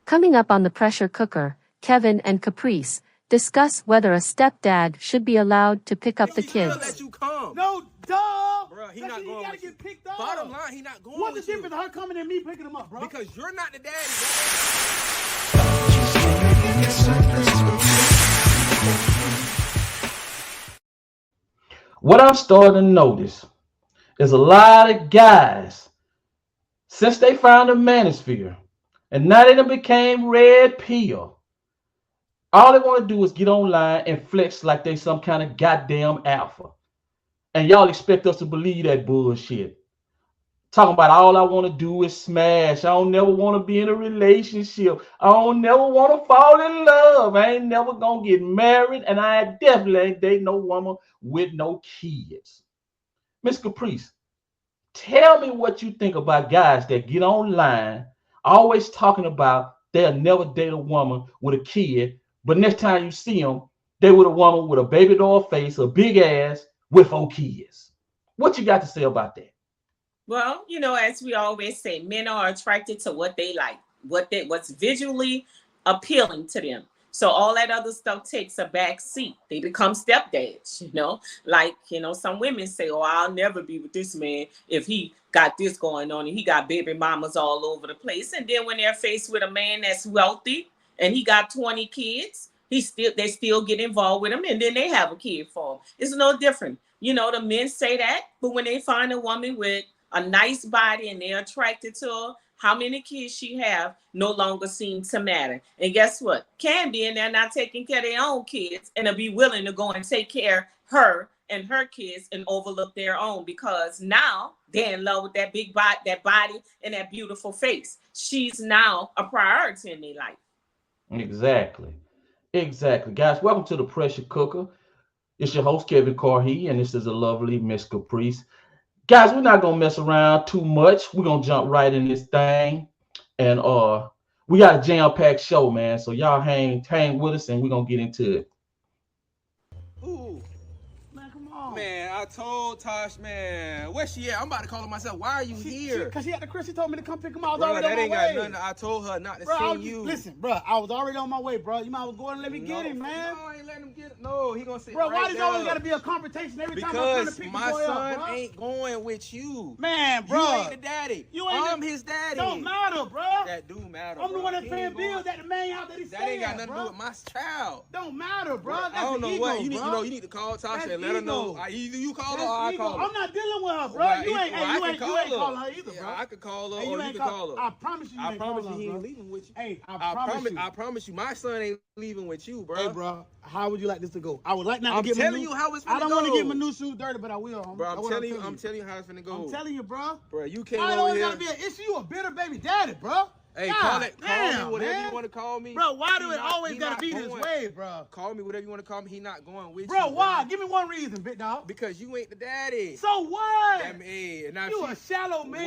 Coming up on the pressure cooker, Kevin and Caprice discuss whether a stepdad should be allowed to pick up the kids. Let you come. No, duh. Bro, he not going. He gotta get picked up. Bottom line, he not going. What's the difference of her coming and me picking him up, bro? Because you're not the daddy, What I'm starting to notice is a lot of guys, since they found the manosphere, and now they done became red pill, all they want to do is get online and flex like they some kind of goddamn alpha. And y'all expect us to believe that bullshit. Talking about all I want to do is smash. I don't never want to be in a relationship. I don't never want to fall in love. I ain't never going to get married. And I definitely ain't dating no woman with no kids. Miss Caprice, tell me what you think about guys that get online, always talking about they'll never date a woman with a kid, but next time you see them, they with a woman with a baby doll face, a big ass, with 4 kids. What you got to say about that? Well, you know, as we always say, men are attracted to what they like, what's visually appealing to them. So all that other stuff takes a back seat. They become stepdads, you know, like, you know, some women say, oh, I'll never be with this man if he got this going on and he got baby mamas all over the place. And then when they're faced with a man that's wealthy and he got 20 kids, they still get involved with him and then they have a kid for him. It's no different. You know, the men say that, but when they find a woman with a nice body and they're attracted to her, how many kids she have no longer seems to matter. And guess what? Can be, and they're not taking care of their own kids and they'll be willing to go and take care of her and her kids and overlook their own because now they're in love with that big body, and that beautiful face. She's now a priority in their life. Exactly. Guys, welcome to the Pressure Cooker. It's your host, Kevin Carhee, and this is a lovely Miss Caprice. Guys, we're not gonna mess around too much. We're gonna jump right in this thing, and we got a jam-packed show, man. So y'all hang with us, and we're gonna get into it. Ooh, Man, come on. man, I told Tasha, man, where she at? I'm about to call her myself. Why are you here? Because she had the Chris. She told me to come pick him up. I was Bro, already that on ain't my got way. nothing. I told her not to Bro, see you. Listen, bro, I was already on my way, bro. You might as well go and let me get him, man. No, I ain't letting him get it. No, he gonna sit Bro, right why does there. it always got to be a confrontation every time I come to Because pick my the boy son up, bro? ain't going with you. Man, bro. You ain't the daddy. I'm his daddy. Don't matter, bro. That do matter. I'm the bro. one that's He paying ain't going- bills at the main house that he's That staying ain't got at, nothing bro. to do with my child. Don't matter, bro. Bro, That's I don't know ego, what you bro. need to call Tasha That's and let her know. ego. Either you call her That's or I ego. call her. I'm not dealing with her, bro. Well, You ain't calling her either, Yeah, bro. I could call her Hey, or you ain't could call her. I promise you, I ain't promise calling you he her, ain't bro. leaving with you. Hey, I promise you. I promise you, my son ain't leaving with you, bro. Hey, bro, how would you like this to go? I would like not to I'm get telling you how it's I finna don't want to go. get my new shoes dirty, but I will. Bro, I'm telling you how it's finna go. I'm telling you, bro. Bro, you came I over always here. gotta be an issue. You a bitter baby daddy, bro. Hey, God call me damn, whatever man. you want to call me. Bro, why do He it not- always he gotta not be this going. way, bro? Call me whatever you want to call me. He not going with you. Bro, why? Give me one reason, big dog. Because you ain't the daddy. So what? That, hey, and now You a shallow man,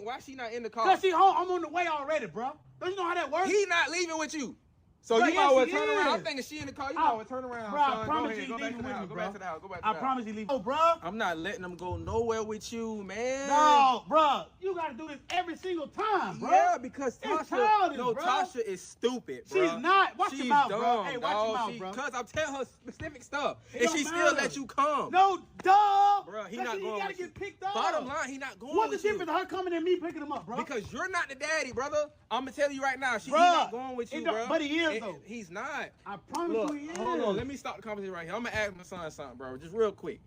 why she not in the car? Cause she home. I'm on the way already, bro. Don't you know how that works? He not leaving with you. So Bro, you might well yes, turn he around. is. I'm thinking she in the car. You might well turn around. Bro, I son. promise Go ahead. you Go back leaving to the with house. me, Go bro. back to the house. Go back to the I house. promise you leave. Oh, bro. I'm not letting them go nowhere with you, man. No, bro. You gotta do this every single time, bro. Yeah, because It's Tasha, childish, no, bro. Tasha is stupid, bro. She's not. Watch She's your mouth, dumb, bro. Hey, watch your dog. mouth, bro. Because I'm telling her specific stuff, It and don't she still matter. let you come. No, duh. Bro, he Cause not going gotta with get you. picked up. Bottom line, he not going What's the with you. difference of her coming and me picking him up, bro? Because you're not the daddy, brother. I'm gonna tell you right now, he Bruh, not going with you, it don't- bro. but he is, though. He's not. I promise Look, you he is. hold on. Let me stop the conversation right here. I'm gonna ask my son something, bro. Just real quick.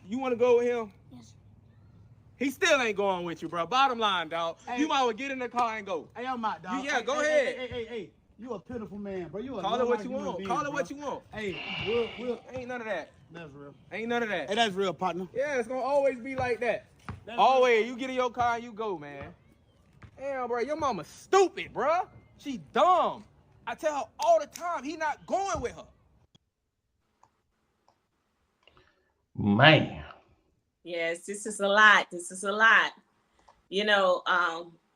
You want to go with him? Yes. He still ain't going with you, bro. Bottom line, dog. Hey. You might well get in the car and go. Hey, I'm out, dog. Yeah, Hey, go hey, ahead. Hey. You a pitiful man, bro. You a Call it what low-life you human want. being, Call it bro. what you want. Hey, we'll. Ain't none of that. That's real. Ain't none of that. Hey, that's real, partner. Yeah, it's gonna always be like that. That's Always, you get in your car and you go, man. Damn, bro, your mama stupid, bro. She dumb. I tell her all the time, he not going with her. Man. Yes, this is a lot. You know,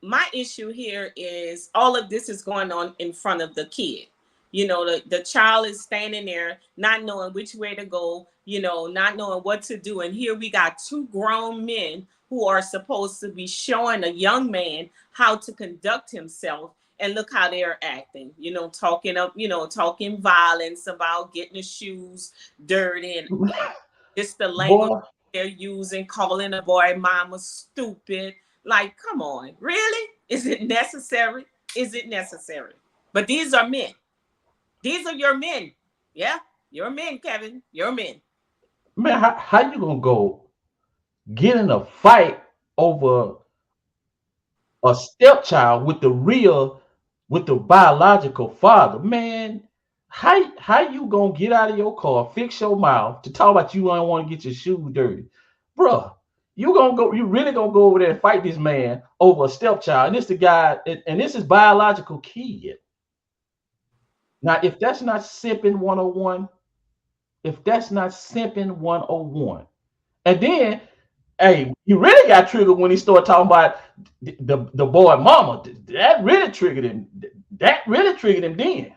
my issue here is all of this is going on in front of the kid. You know, the child is standing there not knowing which way to go, you know, not knowing what to do. And here we got two grown men who are supposed to be showing a young man how to conduct himself. and look how they're acting, talking violence about getting the shoes dirty, and it's the language Boy, they're using, calling a boy mama stupid. Like, come on, really? Is it necessary? Is it necessary? But these are men. These are your men. Yeah, your men, Kevin. Your men. man, how you gonna go get in a fight over a stepchild with the biological father? Man, how you gonna get out of your car, fix your mouth to talk about you don't want to get your shoes dirty, bruh? You really gonna go over there and fight this man over a stepchild, and this the guy, and this is biological kid. Now, if that's not simping 101, if that's not simping 101, and then hey, he really got triggered when he started talking about the boy mama. That really triggered him. That really triggered him then.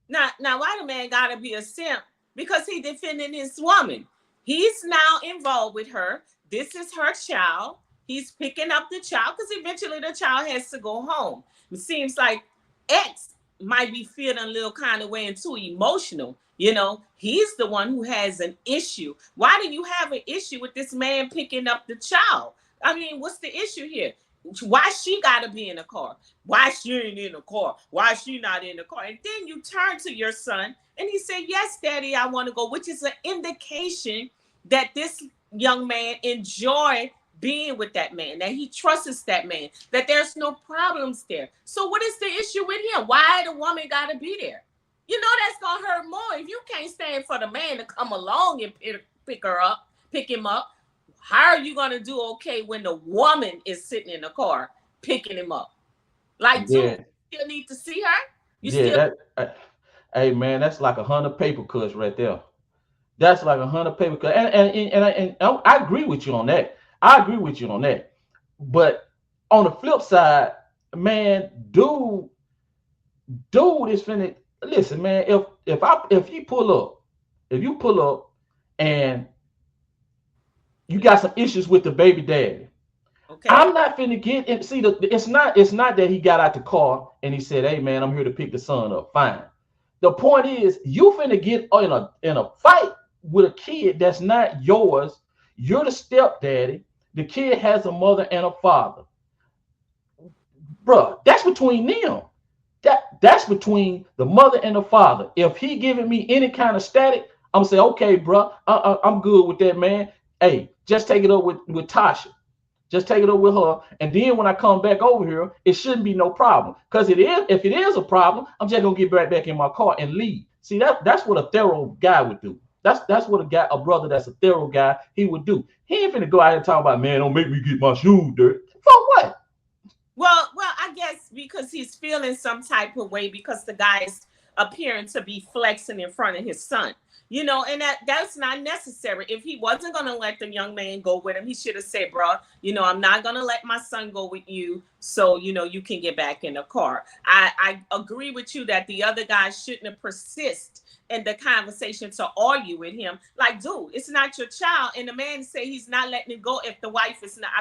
Now, why the man gotta be a simp? Because he defending his woman. He's now involved with her. This is her child. He's picking up the child because eventually the child has to go home. It seems like X might be feeling a little kind of way and too emotional. He's the one who has an issue. Why do you have an issue with this man picking up the child? I mean, what's the issue here? Why she got to be in the car? Why she ain't in the car? Why she not in the car? And then you turn to your son and he said, yes, daddy, I want to go, which is an indication that this young man enjoy being with that man, that he trusts that man, that there's no problems there. So what is the issue with him? Why the woman got to be there? That's going to hurt more. If you can't stand for the man to come along and pick him up, how are you going to do okay when the woman is sitting in the car picking him up? Like, dude, you still need to see her? Hey, man, that's like 100 paper cuts right there. That's like 100 paper cuts. And I agree with you on that. But on the flip side, man, dude is finna listen, man. If you pull up and you got some issues with the baby daddy, okay, I'm not finna get it. See, it's not that he got out the car and he said, hey man, I'm here to pick the son up. Fine. The point is, you finna get in a fight with a kid that's not yours. You're the stepdaddy. The kid has a mother and a father. Bruh, that's between them. That's between the mother and the father. If he giving me any kind of static, I'm gonna say, okay, bro, I'm good with that, man. Hey, just take it up with Tasha. Just take it up with her. And then when I come back over here, it shouldn't be no problem. Because if it is a problem, I'm just gonna get back in my car and leave. See, that's what a thorough guy would do. That's what a brother that's a thorough guy, he would do. He ain't finna go out and talk about, man, don't make me get my shoes dirty. For what? Well, I guess because he's feeling some type of way because the guy is appearing to be flexing in front of his son. And that's not necessary. If he wasn't going to let the young man go with him, he should have said, bro, I'm not going to let my son go with you. So, you can get back in the car. I agree with you that the other guy shouldn't have persisted in the conversation to argue with him. Like, dude, it's not your child. And the man say he's not letting it go if the wife is not,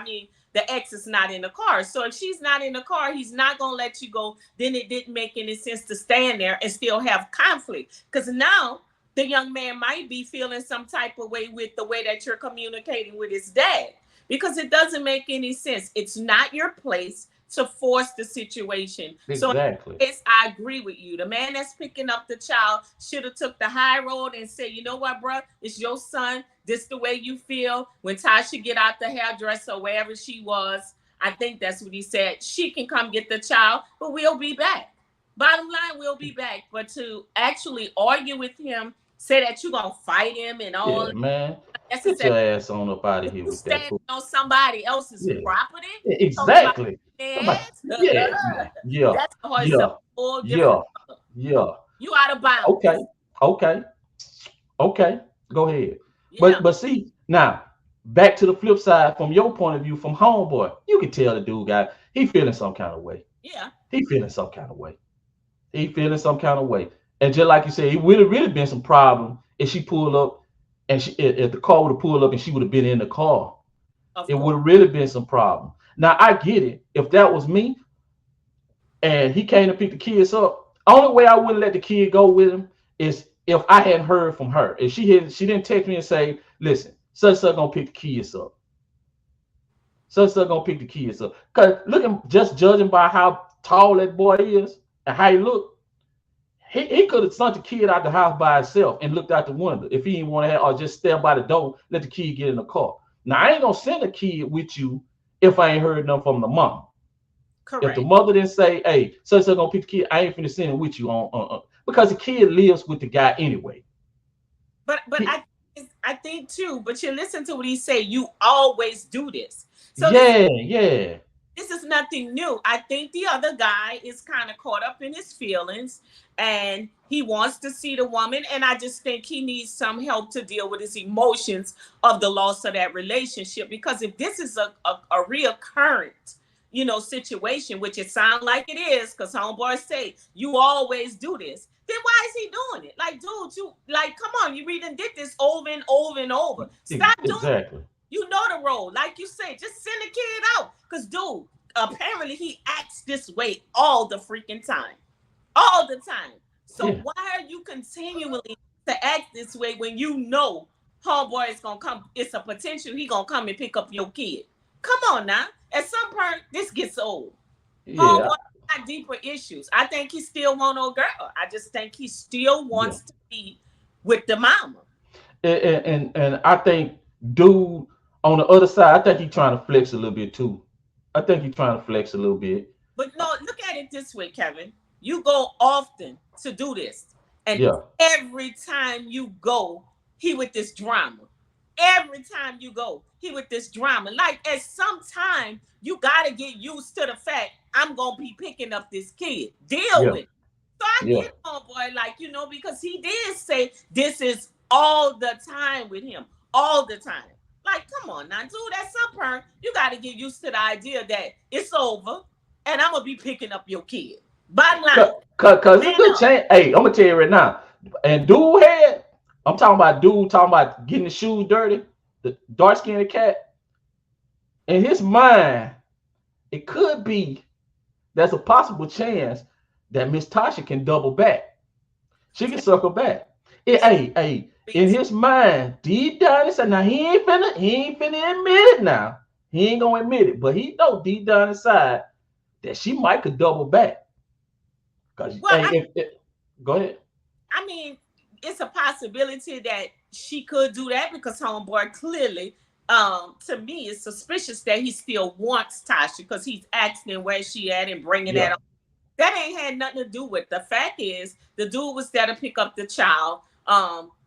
the ex is not in the car. So if she's not in the car, he's not going to let you go. Then it didn't make any sense to stand there and still have conflict. Because now the young man might be feeling some type of way with the way that you're communicating with his dad, because it doesn't make any sense. It's not your place to force the situation. Exactly. So I agree with you. The man that's picking up the child should have took the high road and said, you know what, bro, it's your son. This the way you feel. When Tasha get out the hairdresser, wherever she was, I think that's what he said. She can come get the child, but we'll be back. Bottom line, we'll be back. But to actually argue with him, say that you're going to fight him and all. Yeah, man. Get your ass on up out of here with that. Standing on somebody else's property. Exactly. Yeah. That's a whole different You out of bounds. Okay. Go ahead. Yeah. But see, now back to the flip side, from your point of view, from homeboy, you can tell the dude he feeling some kind of way. Yeah. He feeling some kind of way. And just like you said, it would have really been some problem if she pulled up and if the car would have pulled up and she would have been in the car. It would have really been some problem. Now I get it. If that was me, and he came to pick the kids up. Only way I wouldn't let the kid go with him is if I hadn't heard from her. If she didn't text me and say, listen, such such gonna pick the kids up. Such such gonna pick the kids up. Cause looking, just judging by how tall that boy is and how he look, he could have sent the kid out the house by himself and looked out the window if he didn't want to have, or just stand by the door, let the kid get in the car. Now I ain't gonna send a kid with you if I ain't heard nothing from the mom. If the Correct. mother didn't say, "Hey, so gonna pick the kid," I ain't finna send him with you on because the kid lives with the guy anyway. But He, I think too. But you listen to what he say. You always do this. So yeah, yeah, this is nothing new. I think the other guy is kind of caught up in his feelings and he wants to see the woman. And I just think he needs some help to deal with his emotions of the loss of that relationship. Because if this is a reoccurrent, situation, which it sounds like it is, because homeboys say you always do this, then why is he doing it? Like, dude, you like, come on, you reading did this over and over and over. Stop doing it. exactly. You know the role. Like you say, just send the kid out. Because, dude, apparently he acts this way all the freaking time. All the time. So Yeah, why are you continually to act this way when you know homeboy is going to come? It's a potential he going to come and pick up your kid. Come on now. At some point, this gets old. yeah, Homeboy got deeper issues. I think he still want no girl. I just think he still yeah. wants to be with the mama. And I think dude on the other side, I think he's trying to flex a little bit too. I think he's trying to flex a little bit. But no, look at it this way, Kevin. You go often to do this. And Yeah, every time you go, he with this drama. Every time you go, he with this drama. Like at some time, you gotta get used to the fact I'm gonna be picking up this kid. Deal yeah, with it. So I yeah. get on boy, like, because he did say this is all the time with him. All the time. Like, come on now, dude, at some point, you gotta get used to the idea that it's over and I'm gonna be picking up your kid. Bottom line, Cause it's a man good up. chance. Hey, I'm gonna tell you right now. And dude had, I'm talking about dude talking about getting the shoes dirty, the dark skinned cat. In his mind, it could be there's a possible chance that Miss Tasha can double back. She can circle back. Hey, in his mind, deep down inside, now he ain't finna admit it now. He ain't gonna admit it, but he know deep down inside that she might could double back. Cause Well, hey, if go ahead. I mean, it's a possibility that she could do that because homeboy clearly, to me, it's suspicious that he still wants Tasha because he's asking where she at and bringing that Yeah, up. That ain't had nothing to do with. The fact is the dude was there to pick up the child.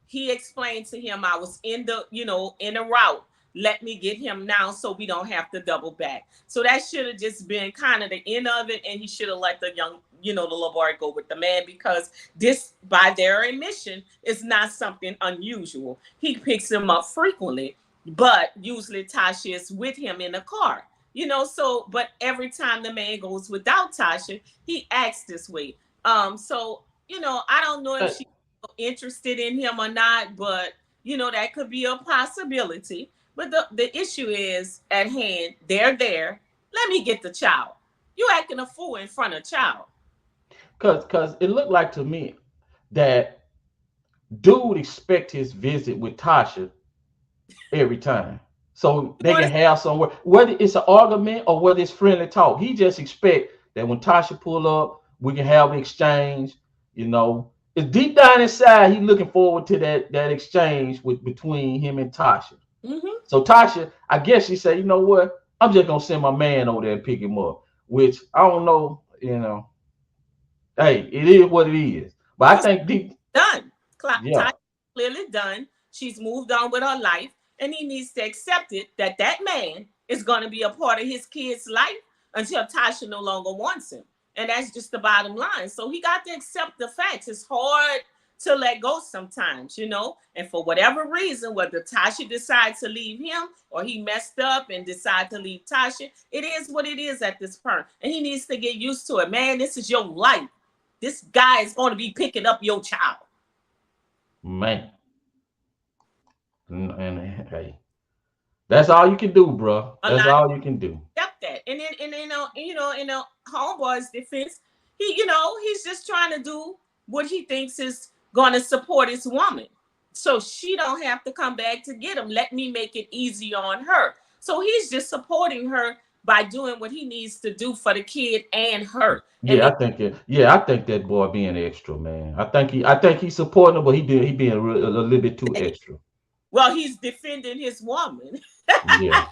He explained to him I was in the route. Let me get him now so we don't have to double back. So that should have just been kind of the end of it, and he should have let the little boy go with the man because this, by their admission, is not something unusual. He picks him up frequently, but usually Tasha is with him in the car. But every time the man goes without Tasha, he acts this way. So I don't know if uh, she's interested in him or not, but that could be a possibility. But the issue is at hand. They're there. Let me get the child. You acting a fool in front of child. cause it looked like to me that dude expect his visit with Tasha every time. So You they want can to have somewhere, whether it's an argument or whether it's friendly talk. He just expect that when Tasha pull up, we can have an exchange. You know, it's deep down inside, he looking forward to that exchange between him and Tasha. mm-hmm. So Tasha, I guess she said, you know what? I'm just gonna send my man over there and pick him up. Which I don't know, Hey, it is what it is. But I Because think deep, done. yeah, Tasha clearly done. She's moved on with her life, and he needs to accept it that man is going to be a part of his kid's life until Tasha no longer wants him, and that's just the bottom line. So he got to accept the facts. It's hard to let go sometimes. And for whatever reason, whether Tasha decides to leave him or he messed up and decide to leave Tasha, it is what it is at this point, and he needs to get used to it. Man, this is your life. This guy is going to be picking up your child. man. And hey, that's all you can do, bro. That's A lot of all you can do. stepdad. that. And then, and in the homeboy's defense, he's just trying to do what he thinks is going to support his woman, so she don't have to come back to get him. Let me make it easy on her. So he's just supporting her by doing what he needs to do for the kid and her. And Yeah, I think that boy being extra, man. I think he's supporting him, but he being a little bit too extra. well, he's defending his woman. Yeah.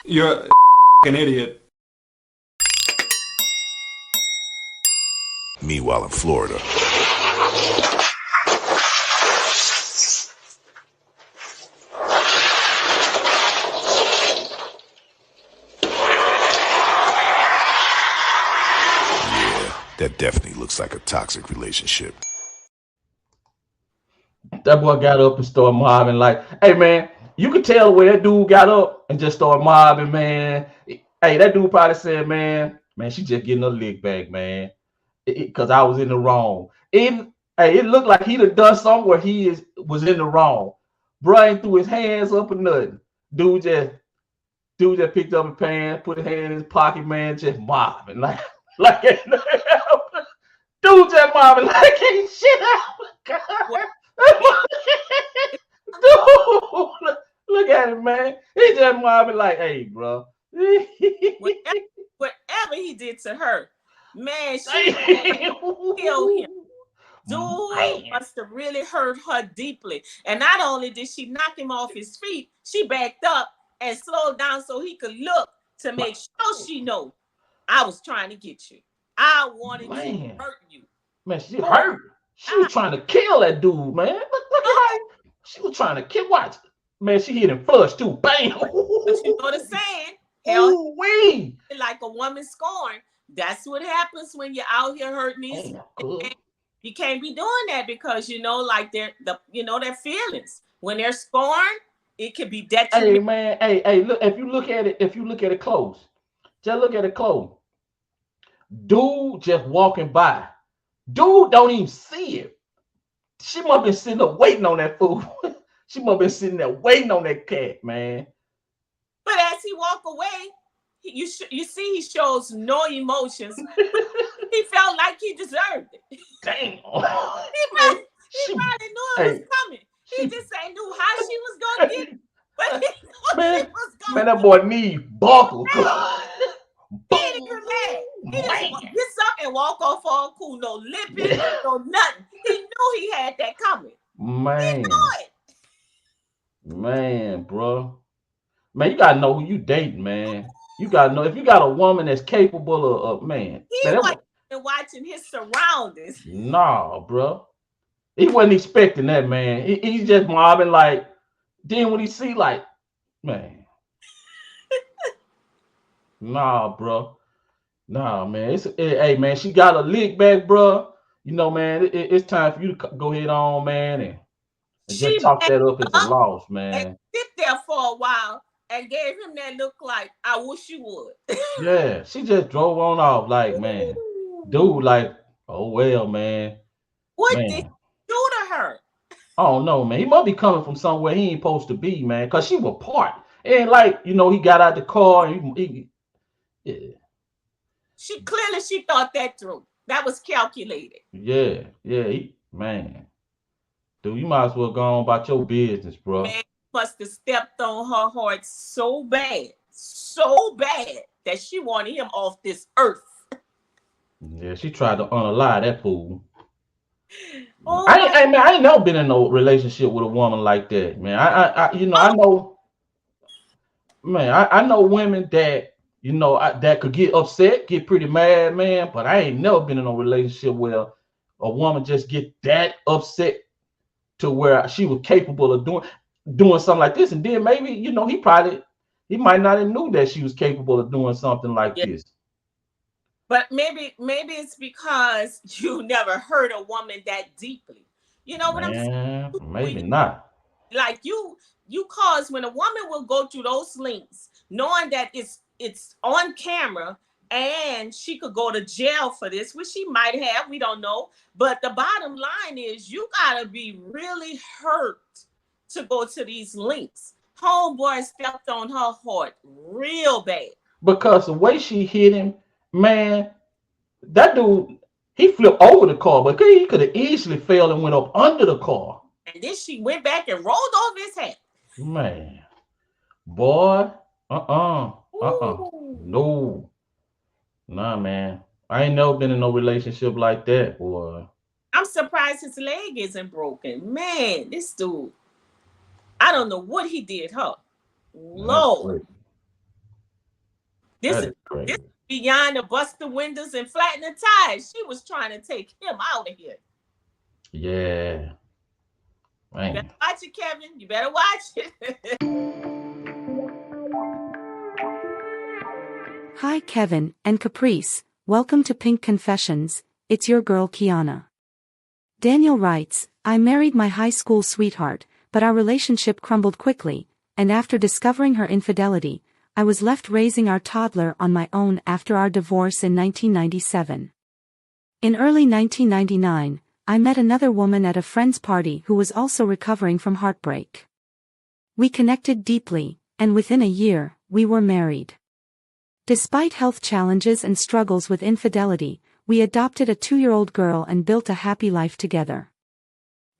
You're an idiot. Meanwhile, in Florida. That definitely looks like a toxic relationship. That boy got up and started mobbing like, hey man, you could tell where that dude got up and just started mobbing, man. Hey, that dude probably said, man, she just getting a lick back, man. Because I was in the wrong. It looked like he'd have done something where was in the wrong. Brian threw his hands up or nothing. Dude just picked up his pants, put his hand in his pocket, man, just mobbing like dude just mobbing like ain't shit out. Dude, look at him, man. He just mobbing like, hey, bro. Whatever he did to her, man, she killed him. Dude must have really hurt her deeply. And not only did she knock him off his feet, she backed up and slowed down so he could look to make sure she know I was trying to get you. I wanted to hurt you. Man, she hurt. She was trying to kill that dude, man. Look at her. She was trying to kill. Watch. Man, she hit him flush too. Bam. But you know the saying, hell, like a woman scorned. That's what happens when you're out here hurting these. You can't be doing that because like their feelings. When they're scorned, it could be detrimental. Hey man, hey, look, if you look at it close, just look at it close. Dude just walking by. Dude don't even see it. She must have been sitting there waiting on that fool. She must have been sitting there waiting on that cat, man. But as he walked away, you see he shows no emotions. He felt like he deserved it. Damn. He probably knew it was coming. He just ain't knew how she was going to get it. But he knew she was going to that boy need buckle. He ain't even mad. He just gets up and walk off all cool. No lipping, no nothing. He knew he had that coming. Man. He knew it. Man, bro. Man, you gotta know who you dating, man. You gotta know if you got a woman that's capable of man. He wasn't watching his surroundings. Nah, bro. He wasn't expecting that, man. He's just mobbing like. Then when he see like, man. Nah, bro. Nah, man. Hey, man. She got a lick back, bro. Man. It's time for you to go ahead on, man, and just talk that up as a loss, man. And sit there for a while and gave him that look like, I wish you would. Yeah, she just drove on off like, man. Dude, like, oh, well, man. What did you do to her? I don't know, man. He must be coming from somewhere he ain't supposed to be, man, because she was parked. And, like, he got out the car. Yeah. She thought that through. That was calculated. Yeah, man. Dude, you might as well go on about your business, bro. Man, must have stepped on her heart so bad that she wanted him off this earth. Yeah, she tried to unalive that fool. Oh, I ain't never been in no relationship with a woman like that, man. I know, man. I know women that that could get upset, get pretty mad, man. But I ain't never been in a relationship where a woman just get that upset to where she was capable of doing something like this, and then maybe he might not have knew that she was capable of doing something like this. But maybe it's because you never hurt a woman that deeply. You know what I'm saying? Maybe not. Like you cause when a woman will go through those links, knowing that it's on camera, and she could go to jail for this, which she might have. We don't know. But the bottom line is you got to be really hurt to go to these links. Homeboy stepped on her heart real bad. Because the way she hit him, man, that dude, he flipped over the car, but he could have easily fell and went up under the car. And then she went back and rolled over his head. Man, boy, Ooh. no, nah, man. I ain't never been in no relationship like that, boy. I'm surprised his leg isn't broken. Man, this dude, I don't know what he did, huh? Lord. This is beyond the bust the windows and flatten the tires. She was trying to take him out of here. Yeah. Man. You better watch it, Kevin. You better watch it. Hi, Kevin and Caprice. Welcome to Pink Confessions. It's your girl, Kiana. Daniel writes, I married my high school sweetheart, but our relationship crumbled quickly, and after discovering her infidelity, I was left raising our toddler on my own after our divorce in 1997. In early 1999, I met another woman at a friend's party who was also recovering from heartbreak. We connected deeply, and within a year, we were married. Despite health challenges and struggles with infidelity, we adopted a 2-year-old girl and built a happy life together.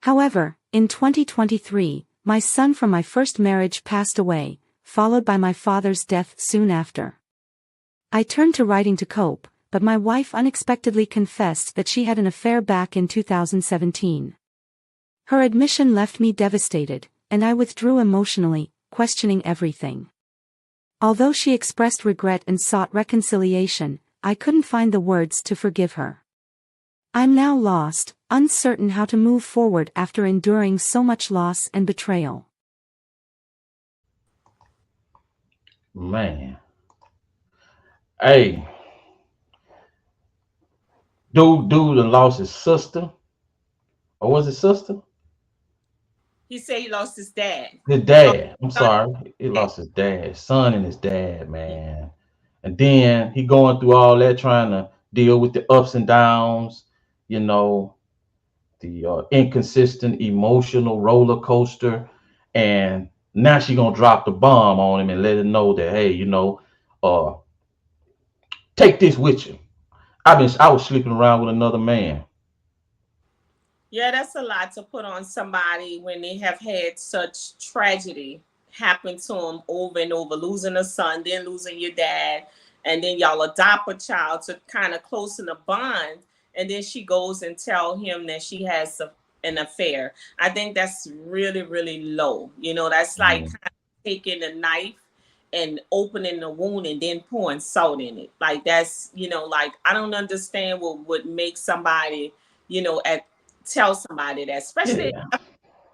However, in 2023, my son from my first marriage passed away, followed by my father's death soon after. I turned to writing to cope, but my wife unexpectedly confessed that she had an affair back in 2017. Her admission left me devastated, and I withdrew emotionally, questioning everything. Although she expressed regret and sought reconciliation, I couldn't find the words to forgive her. I'm now lost, uncertain how to move forward after enduring so much loss and betrayal. Man. Hey. Dude done lost his sister. Or was it sister? He said he lost his dad. His dad. I'm sorry. He lost his dad. Son and his dad, man. And then he going through all that trying to deal with the ups and downs, you know, the inconsistent emotional roller coaster. And now she gonna drop the bomb on him and let him know that, hey, take this with you. I was sleeping around with another man. Yeah, that's a lot to put on somebody when they have had such tragedy happen to them over and over, losing a son, then losing your dad, and then y'all adopt a child to kind of closen the bond, and then she goes and tell him that she has an affair. I think that's really, really low. That's like kind of taking a knife and opening the wound and then pouring salt in it. Like that's, like I don't understand what would make somebody, tell somebody that, especially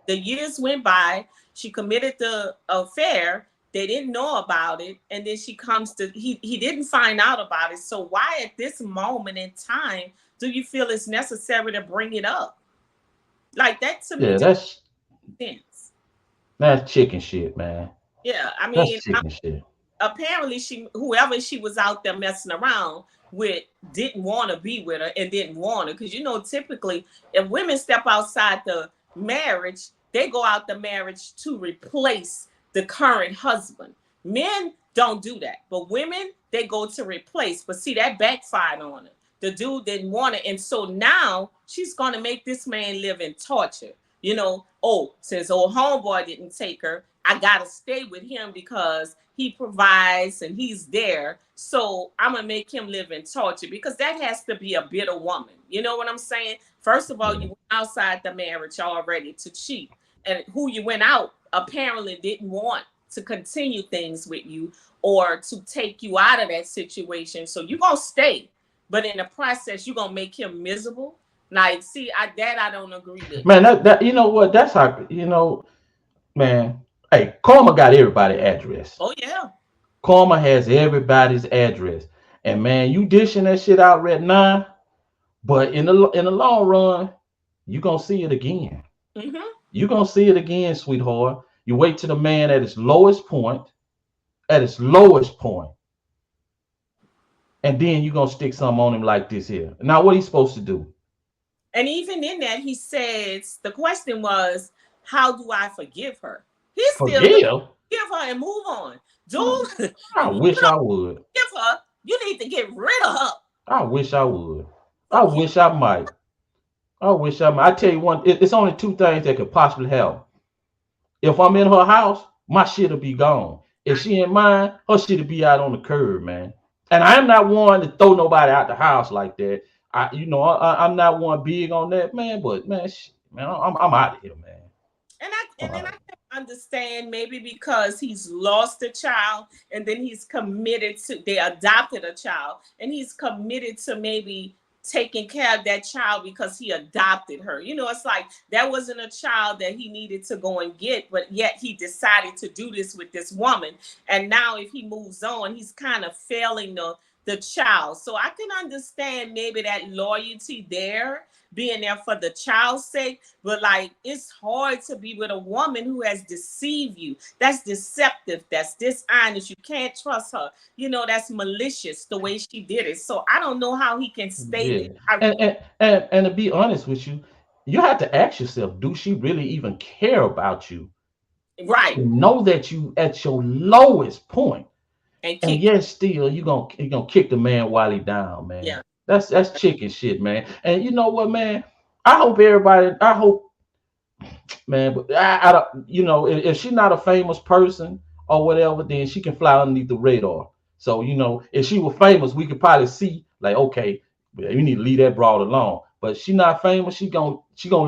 the years went by, she committed the affair, they didn't know about it, and then she comes to he didn't find out about it. So why at this moment in time do you feel it's necessary to bring it up? Like that to me that's sense. That's chicken shit, man. Yeah, I mean, that's chicken shit. Apparently whoever she was out there messing around with didn't want to be with her and didn't want her, because typically if women step outside the marriage, they go out the marriage to replace the current husband. Men don't do that, but women, they go to replace. But see, that backfired on her. The dude didn't want it, and so now she's going to make this man live in torture. Since old homeboy didn't take her, I gotta stay with him because he provides and he's there. So I'm gonna make him live in torture, because that has to be a bitter woman. You know what I'm saying? First of all, you went outside the marriage already to cheat, and who you went out apparently didn't want to continue things with you or to take you out of that situation. So you're gonna stay, but in the process, you're gonna make him miserable. Like, see, I don't agree with. Man, that you know what? That's how man. Hey, Karma got everybody's address. Oh yeah. Karma has everybody's address, and man, you dishing that shit out right now, but in the long run, you gonna see it again. Mm-hmm. You gonna see it again, sweetheart. You wait till the man at his lowest point. At his lowest point. and then you gonna stick something on him like this here. Now what he supposed to do? And even in that, he says the question was, "How do I forgive her?" He's still looking Forgive? to forgive her and move on. Dude, I if you wish don't I would. forgive her, you need to get rid of her. I wish I would. I Forgive. wish I might. I wish I might. I tell you one, it's only two things that could possibly happen. If I'm in her house, my shit'll be gone. If she in mine, her shit'll be out on the curb, man. And I'm not one to throw nobody out the house like that. I'm not one big on that, man. But man, man, I'm out of here, man. And I can understand maybe because he's lost a child and then he's committed to they adopted a child and he's committed to maybe taking care of that child because he adopted her. You know, it's like that wasn't a child that he needed to go and get, but yet he decided to do this with this woman. And now if he moves on, he's kind of failing the child. So I can understand maybe that loyalty there, being there for the child's sake, but like it's hard to be with a woman who has deceived you. That's deceptive, that's dishonest. You can't trust her. You know, that's malicious the way she did it. So I don't know how he can stay Yeah. there. I And really, and and to be honest with you, you have to ask yourself, do she really even care about you? right. To know that you at your lowest point, And and kick. yet still you gonna kick the man while he down, man. Yeah. That's chicken shit, man. And you know what, man? I hope, man, but I don't, if she's not a famous person or whatever, then she can fly underneath the radar. So, if she were famous, we could probably see, like, okay, you need to leave that broad alone. But she not famous, she gonna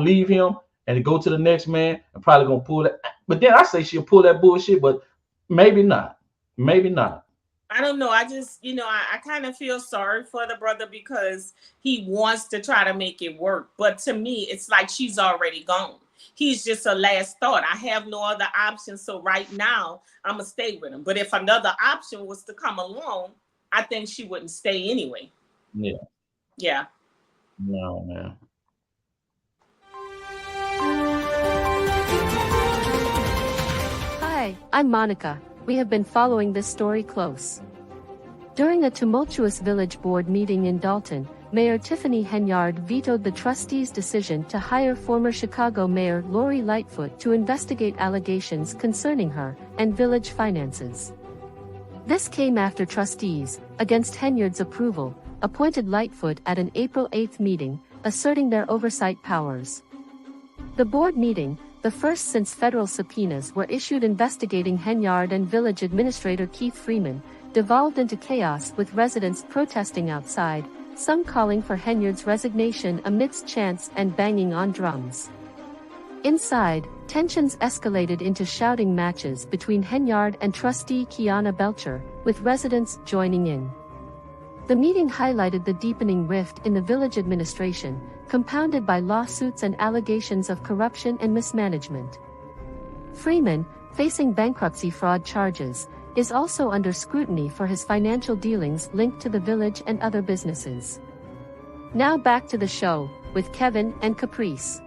leave him and go to the next man and probably gonna pull that. But then I say she'll pull that bullshit, but maybe not. Maybe not. I don't know. I just, I kind of feel sorry for the brother because he wants to try to make it work. But to me, it's like she's already gone. He's just a last thought. I have no other option. So right now, I'm going to stay with him. But if another option was to come along, I think she wouldn't stay anyway. Yeah. Yeah. No, man. Hi, I'm Monica. We have been following this story close. During a tumultuous village board meeting in Dalton, Mayor Tiffany Henyard vetoed the trustees' decision to hire former Chicago Mayor Lori Lightfoot to investigate allegations concerning her and village finances. This came after trustees, against Henyard's approval, appointed Lightfoot at an April 8 meeting, asserting their oversight powers. The board meeting, the first since federal subpoenas were issued investigating Henyard and village administrator Keith Freeman, devolved into chaos with residents protesting outside, some calling for Henyard's resignation amidst chants and banging on drums. Inside, tensions escalated into shouting matches between Henyard and trustee Kiana Belcher, with residents joining in. The meeting highlighted the deepening rift in the village administration, compounded by lawsuits and allegations of corruption and mismanagement. Freeman, facing bankruptcy fraud charges, is also under scrutiny for his financial dealings linked to the village and other businesses. Now back to the show, with Kevin and Caprice.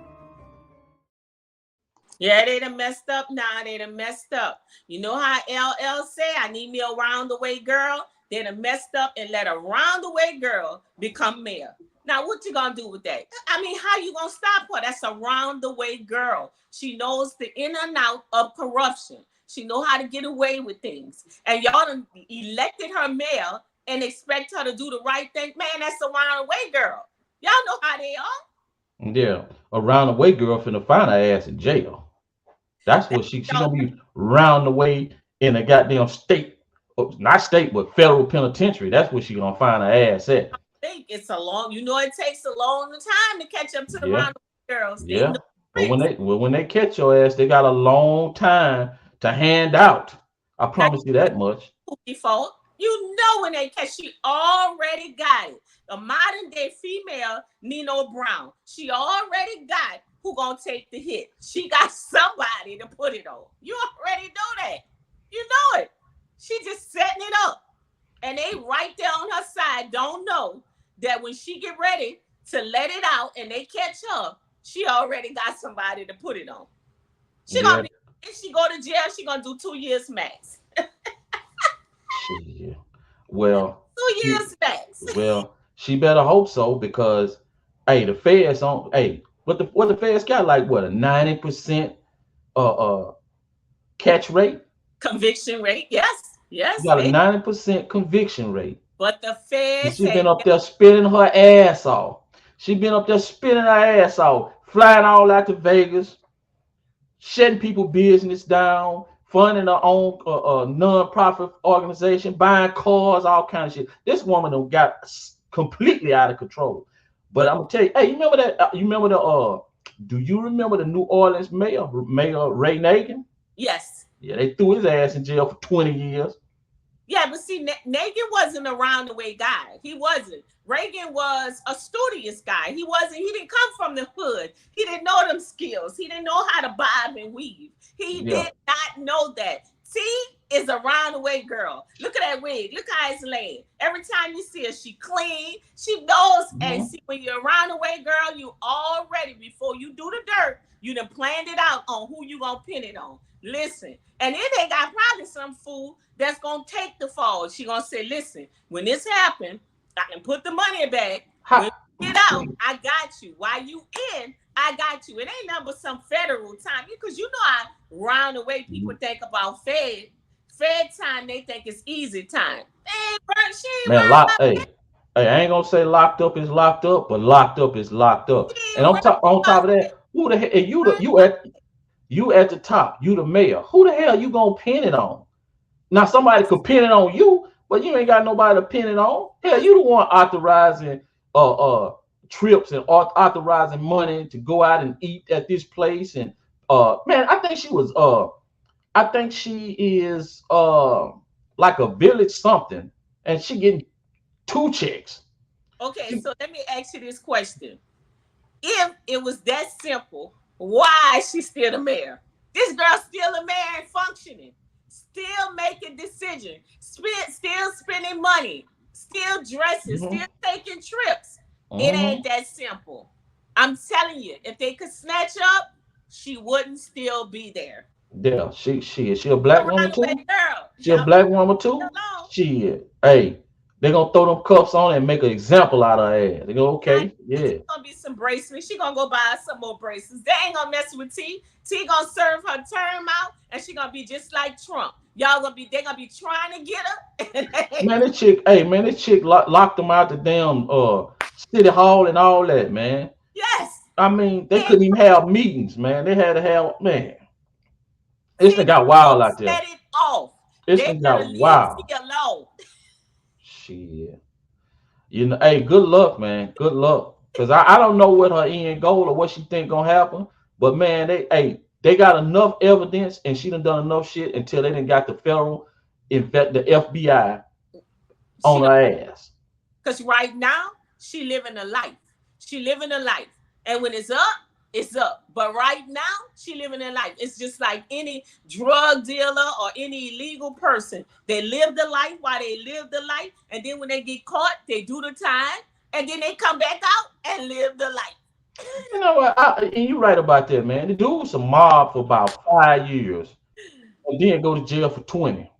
Yeah, they done messed up now. They done messed up. You know how LL say, I need me a round-the-way girl? They done messed up and let a round-the-way girl become mayor. Now, what you gonna do with that? I mean, how you gonna stop her? That's a round-the-way girl. She knows the in and out of corruption. She know how to get away with things. And y'all done elected her mayor and expect her to do the right thing. Man, that's a round-the-way girl. Y'all know how they are. Yeah. Around the way girl finna find her ass in jail. That's what she gonna be round the way in a goddamn state, not state, but federal penitentiary. That's where she gonna find her ass at. Think it's a long, it takes a long time to catch up to the Yeah. round girls. They Yeah. know But when tricks. they catch your ass, they got a long time to hand out. I promise you that much. Default. You know when they catch, she already got it. The modern day female Nino Brown, she already got who gonna take the hit. She got somebody to put it on. You already know that. You know it. She just setting it up. And they right there on her side don't know that when she get ready to let it out and they catch her, she already got somebody to put it on. She gonna be, if she go to jail, she gonna do 2 years max. Shit. Well, years max. Well, she better hope so because, hey, the feds on, hey, what the feds got like what a 90% uh catch rate. Conviction rate, yes, You yes. got a 90% conviction rate. But the And feds she been say, up there spinning her ass off. She been up there spinning her ass off, flying all out to Vegas, shutting people business down, funding her own non-profit organization, buying cars, all kind of shit. This woman done got completely out of control. But I'm gonna tell you, hey, you remember that? You remember the? Do you remember the New Orleans mayor, Mayor Ray Nagin? yes. Yeah, they threw his ass in jail for 20 years. Yeah, but see, Nagin wasn't a round-the-way guy. He wasn't. Reagan was a studious guy. He wasn't. He didn't come from the hood. He didn't know them skills. He didn't know how to bob and weave. He did not know that. T is a round-the-way girl. Look at that wig. Look how it's laid. Every time you see her, she clean. She knows. And see, when you're a round-the-way girl, you already, before you do the dirt, you done planned it out on who you gonna pin it on. Listen, and then they got probably some fool that's gonna take the fall. She gonna say, listen, when this happened, I can put the money back. When you get out, I got you. While you in, I got you. It ain't nothing but some federal time. Because you know how round the way people think about Fed time, they think it's easy time. Man, hey, I ain't gonna say locked up is locked up, but locked up is locked up. And on top of that, who the hell you at the top, you the mayor. Who the hell you gonna pin it on? Now somebody could pin it on you, but you ain't got nobody to pin it on. Hell, you the one authorizing trips and authorizing money to go out and eat at this place. And man, I think she is like a village something, and she getting 2 checks. Okay, so let me ask you this question. If it was that simple, why is she still the mayor? This girl's still a mayor and functioning, still making decisions, still spending money, still dressing, still taking trips. It ain't that simple. I'm telling you, if they could snatch up, she wouldn't still be there. Yeah, she a black woman too. Girl. She a black woman too. She, hey, they gonna throw them cuffs on and make an example out of her ass. They go, okay, yeah. It's gonna be some bracelets. She gonna go buy some more bracelets. They ain't gonna mess with T. T gonna serve her term out, and she gonna be just like Trump. Y'all gonna be, they gonna be trying to get her. Man, this chick locked them out the damn city hall and all that, man. Yes. I mean, they couldn't even have meetings, man. They had to have, man. This thing got wild out there. Set it off. This thing got wild. Shit. You know, hey, good luck, man. Good luck. Because I don't know what her end goal or what she think gonna happen. But man, they got enough evidence and she done enough shit until they done got the federal, in fact, the FBI on her ass. Because right now, she living a life. She living a life. And when it's up, it's up. But right now, she living a life. It's just like any drug dealer or any illegal person. They live the life while they live the life. And then when they get caught, they do the time. And then they come back out and live the life. You know what? And you're right about that, man. The dude was a mob for about 5 years. And then go to jail for 20.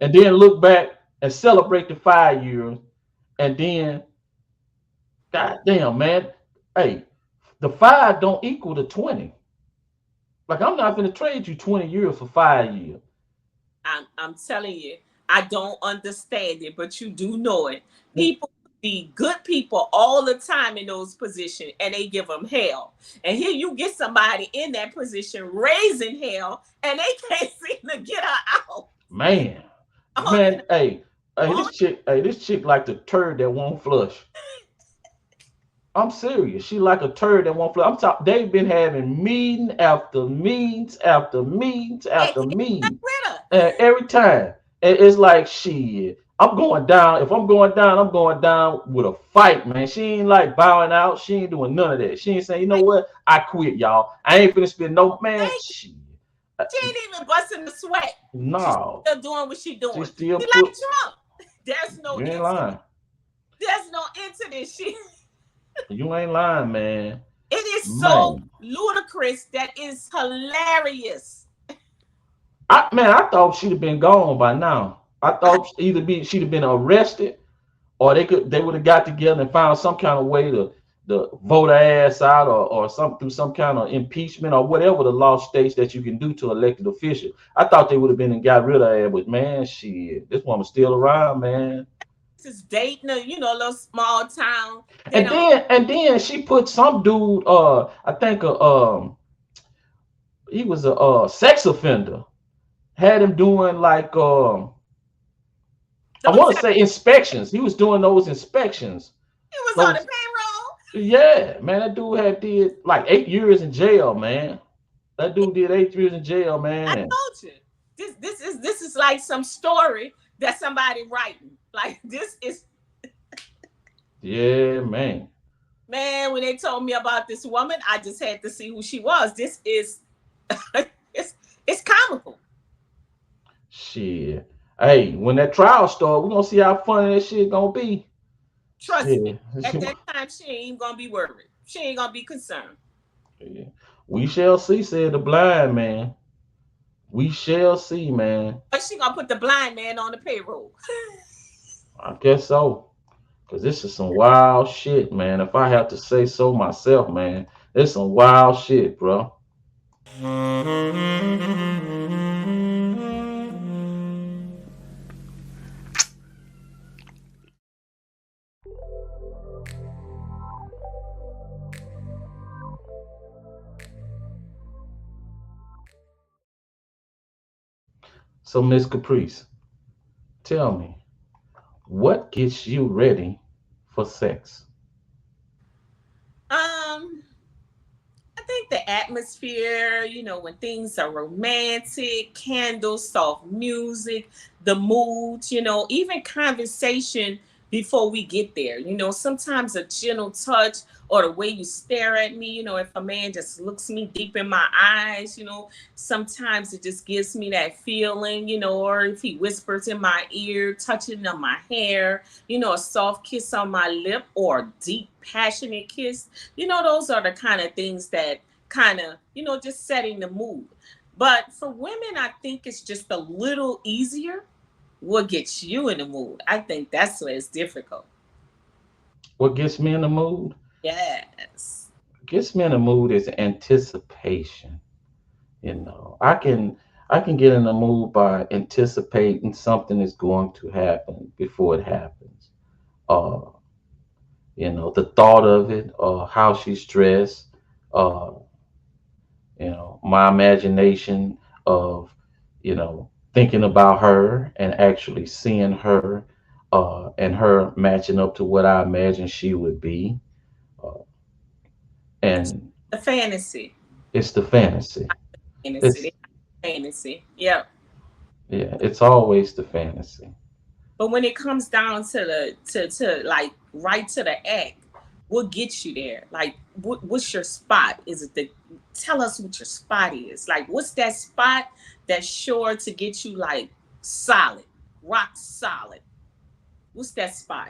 And then look back and celebrate the 5 years. And then, goddamn, man. Hey, the 5 don't equal the 20. Like, I'm not going to trade you 20 years for 5 years. I'm telling you, I don't understand it, but you do know it. People be good people all the time in those positions, and they give them hell. And here you get somebody in that position raising hell, and they can't seem to get her out. Man, hey, this chick like the turd that won't flush. I'm serious. She like a turd that won't flush. I'm talking. They've been having meeting after meetings after meetings after meetings, and every time, and it's like, shit. I'm going down. If I'm going down, I'm going down with a fight, man. She ain't like bowing out. She ain't doing none of that. She ain't saying, you know what? I quit, y'all. I ain't finna spend no, man. She ain't even busting the sweat. No. She's still doing what she doing. She still like Trump. There's no you ain't lying. There's no incident. You ain't lying, man. It is so ludicrous that is hilarious. I thought she'd have been gone by now. I thought she'd have been arrested or they would have got together and found some kind of way to vote her ass out, or some through some kind of impeachment or whatever the law states that you can do to elected official. I thought they would have been and got rid of her, but man, shit, this woman's still around, man. This is Dayton, a little small town. They And don't. then she put some dude, I think he was a sex offender, had him doing like I Don't want to tell say inspections. He was doing those inspections. me he was on the Those, payroll. yeah, man, that dude had did like 8 years in jail, man. That dude did 8 years in jail, I man. And told you. This is like some story that somebody writing. Like this is yeah, man. man. When they told me about this woman, I just had to see who she was. This is it's comical. Shit. Hey, when that trial start, we're gonna see how funny that shit gonna be. Trust me. Shit. At that time, she ain't even gonna be worried. She ain't gonna be concerned. Yeah. We shall see, said the blind man. We shall see, man. But she gonna put the blind man on the payroll. I guess so. Cause this is some wild shit, man. If I have to say so myself, man, it's some wild shit, bro. So, Miss Caprice, tell me, what gets you ready for sex? Um, I think the atmosphere, when things are romantic, candles, soft music, the mood, even conversation before we get there. Sometimes a gentle touch or the way you stare at me, if a man just looks me deep in my eyes, sometimes it just gives me that feeling, or if he whispers in my ear, touching on my hair, a soft kiss on my lip or a deep, passionate kiss. Those are the kind of things that kind of, just setting the mood. But for women, I think it's just a little easier. What gets you in the mood? I think that's where it's difficult. What gets me in the mood? Yes. Gets me in the mood is anticipation. I can get in the mood by anticipating something is going to happen before it happens. Uh, the thought of it, how she's dressed, uh, my imagination of, thinking about her and actually seeing her, and her matching up to what I imagine she would be. Uh, and The fantasy. it's the fantasy. Fantasy. It's Fantasy. Yeah. Yeah, it's always the fantasy. But when it comes down to the to like right to the act, what gets you there? Like what's your spot? Is it the tell us what your spot is? Like what's that spot that's sure to get you like solid, rock solid? What's that spot?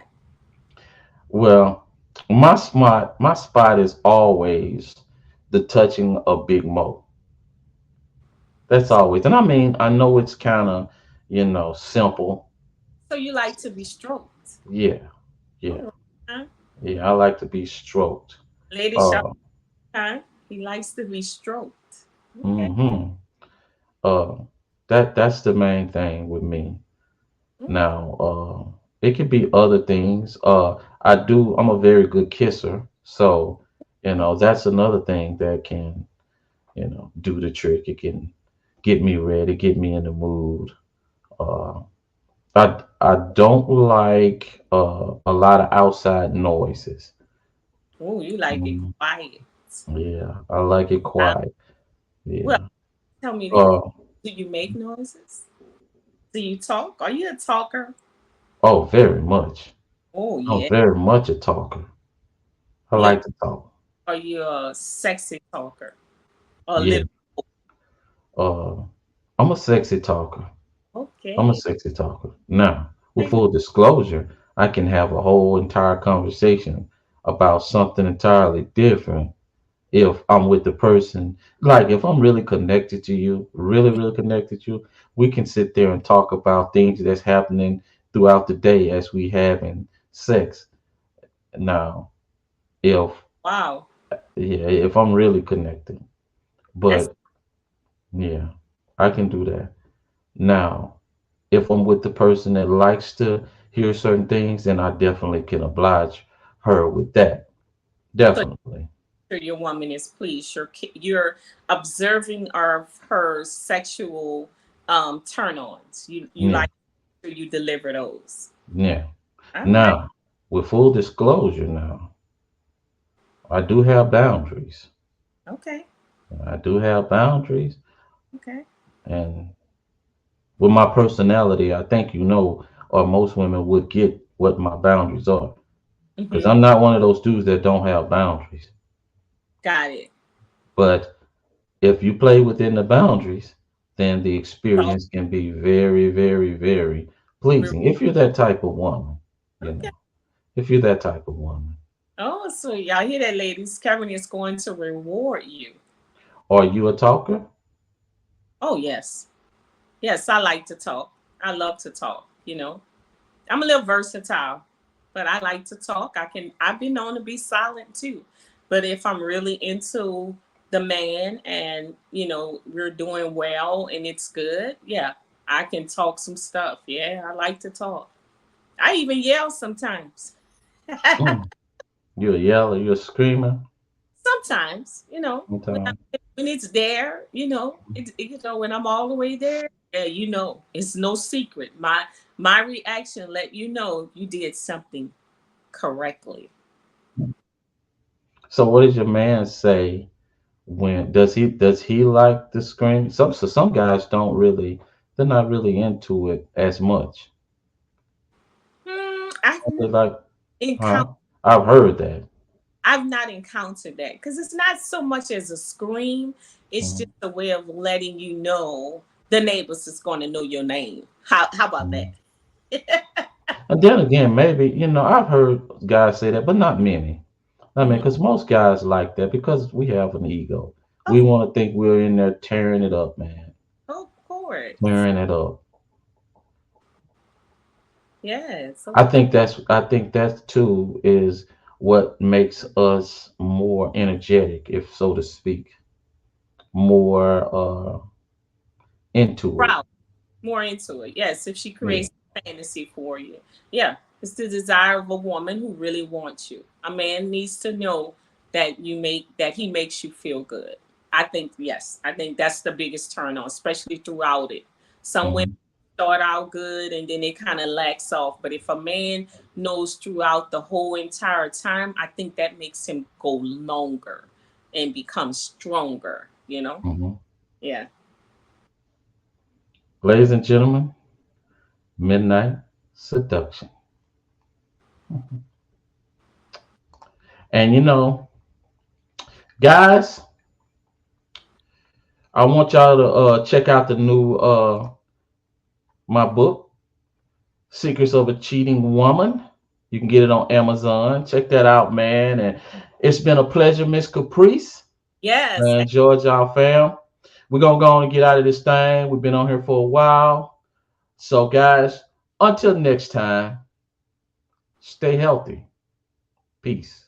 Well, my spot is always the touching of Big Mo. That's always, and I mean, I know it's kind of, simple. So you like to be stroked. Yeah, yeah, All right. yeah. I like to be stroked. Lady Shark, Uh, huh? He likes to be stroked. Okay. hmm Uh, that's the main thing with me. Now, it could be other things. I'm a very good kisser, so that's another thing that can, do the trick. It can get me ready, get me in the mood. Uh, I don't like a lot of outside noises. Oh, you like it Mm, quiet. yeah, I like it Uh, quiet. well, Yeah. tell me this. Uh, Do you make noises? Do you talk? Are you a talker? oh, very much. Oh I'm yeah. very much a talker. I Yeah. like to talk. Are you a sexy talker? Or a Yeah. little Uh, I'm a sexy talker. I'm a okay. sexy talker. Now, with Okay. full disclosure, I can have a whole entire conversation about something entirely different if I'm with the person. Like if I'm really connected to you, really, really connected to you, we can sit there and talk about things that's happening throughout the day as we have in sex. Now, if Wow. yeah, if I'm really connecting, That's but yeah, I can do that. Now, if I'm with the person that likes to hear certain things, then I definitely can oblige her with that. so Definitely. your woman is pleased. You're observing of her sexual turn-ons. You Yeah, like you deliver those. yeah. All right. Now, with full disclosure, now I do have boundaries. Okay. I do have boundaries, Okay. and with my personality, I think or most women would get what my boundaries are. Because Mm-hmm. I'm not one of those dudes that don't have boundaries. Got it. But if you play within the boundaries, then the So, experience can be very, very, very we're- pleasing. If you're that type of woman, you okay. know, if you're that type of woman. Oh, so y'all hear that, ladies? Kevin is going to reward you. Are you a talker? Oh, yes. Yes, I like to talk. I love to talk, you know. I'm a little versatile, but I like to talk. I've been known to be silent too. But if I'm really into the man and, we're doing well and it's good, yeah, I can talk some stuff. Yeah, I like to talk. I even yell sometimes. Mm. You're a yeller, you're a screamer. Sometimes, Sometimes. when it's there, when I'm all the way there, yeah, it's no secret. My reaction let you know you did something correctly. So what does your man say when does he like the scream? Some guys don't really they're not really into it as much. I've They like, encountered. huh? I've heard that. I've not encountered that because it's not so much as a scream. It's just Mhm, a way of letting you know the neighbors is going to know your name. How about that? mhm. And then again, maybe, I've heard guys say that, but not many. I mean, Mhm. because most guys like that because we have an ego. We Of, want to think we're in there tearing it up, man. of course, Tearing it up. yes, of I think that's too is what makes us more energetic, if so to speak, more into it. proud. More into it. Yes, if she Yeah. creates fantasy for you. Yeah, it's the desire of a woman who really wants you. A man needs to know that he makes you feel good. I think yes, I think that's the biggest turn on, especially throughout it. Some women Hmm. start out good and then it kind of lacks off. But if a man knows throughout the whole entire time, I think that makes him go longer and become stronger. Hmm. Yeah. Ladies and gentlemen, midnight seduction. And guys, I want y'all to check out the new my book, Secrets of a Cheating Woman. You can get it on Amazon. Check that out, man. And it's been a pleasure, Miss Caprice. Yes. And George, y'all fam. We're gonna go on and get out of this thing. We've been on here for a while. So, guys, until next time, stay healthy. Peace.